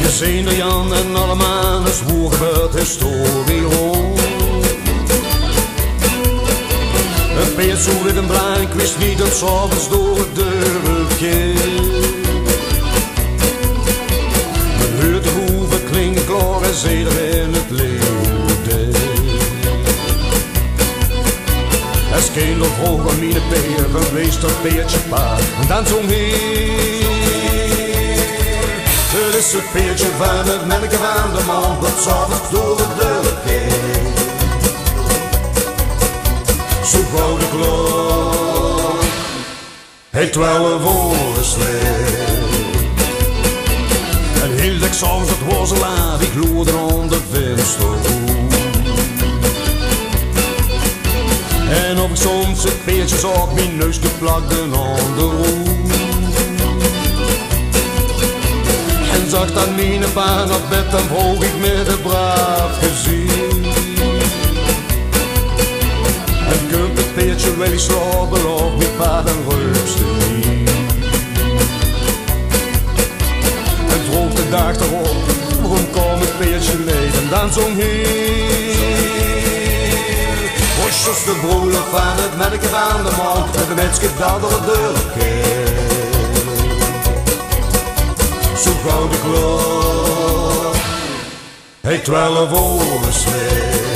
Zijn Jan en allemaal eens hoe gebeurt historie rond. Een peertje met een blank wist niet dat s'avonds door het deurtje. Men hoort de hoeven klinken klaar en zeder in het leeuwde. Als kind op hoog aan mijn peer, geweest dat peertje paard. En dan zong heer. Het is het peertje van het melken van de man, dat s'avonds door de deur ging. Zo gauw de klok, het 12 uur slecht. En heel de s'avonds dat was laat, ik loerde aan de vensterhoek. En of ik soms het peertje zag, mijn neus geplakt aan de roep. En zag dat mijn baan op bed, dan vroeg ik met een braaf gezicht. En kunt het peertje wel eens slapen of mijn pa dan rust niet. En vroeg de dag erop, waarom kwam het peertje leed en dan zong heer. Hosjes de broeder van het melken van de man, met een mensje dat door de deur ging. Zo gauw de klok, het 12 uur slecht.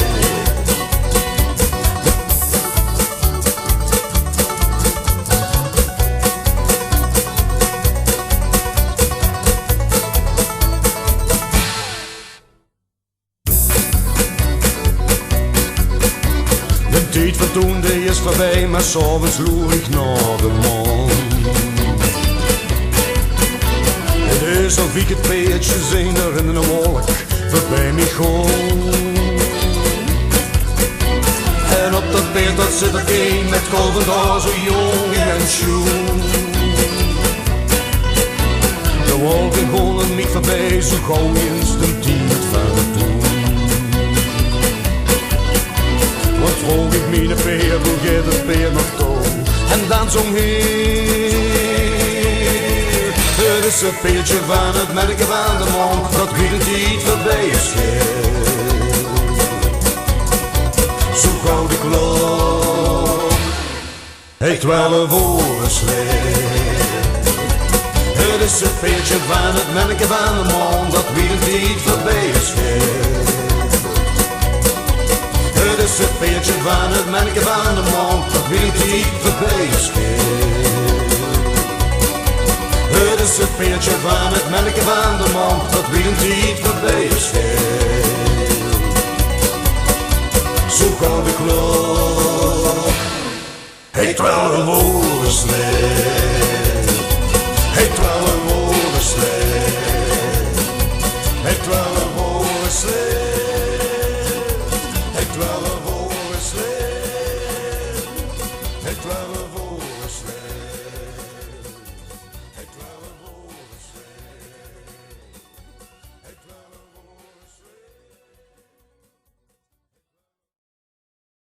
De tijd van toen die is voorbij, maar s'avonds loer ik naar de maan. Dus of ik het peertje zing er in een wolk voorbij me gewoon. En op dat peert dat zit er een met kolvend haar zo jong en schoen. De wolken golden niet voorbij, zo gauw instinctief van het doen. Wat vroeg ik me de peer, hoe gaat het peer nog toe? En dan zong heer. Het is het peertje van het melken van de man, dat wie de tijd voorbij is gegaan. Zo gauw de klok, het 12 uur slecht. Het is het peertje van het melken van de man, dat wie de tijd voorbij is gegaan. Het is het peertje van het melken van de man, dat wie de tijd voorbij is gegaan. Het is het peertje van het melken van de man, dat wie een tijd voorbij is gegaan. Zo gauw de klok, het 12 uur slecht. Het 12 uur slecht. Het 12 uur slecht. Het 12 uur slecht. Het 12